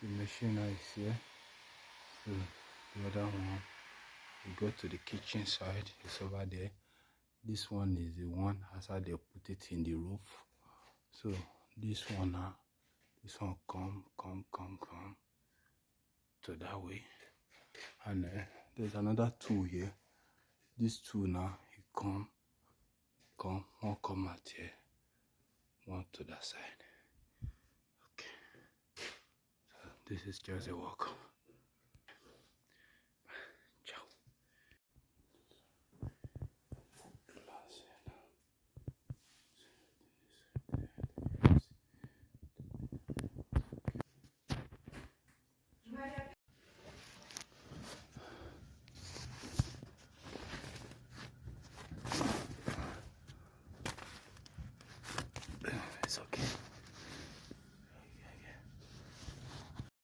The machine now is here. So the other one, we go to the kitchen side, it's over there. This one is the one as how they put it in the roof. So this one now, this one come to that way. And there's another tool here. This tool now, it one come out here, one to that side. Okay, so this is just a walk.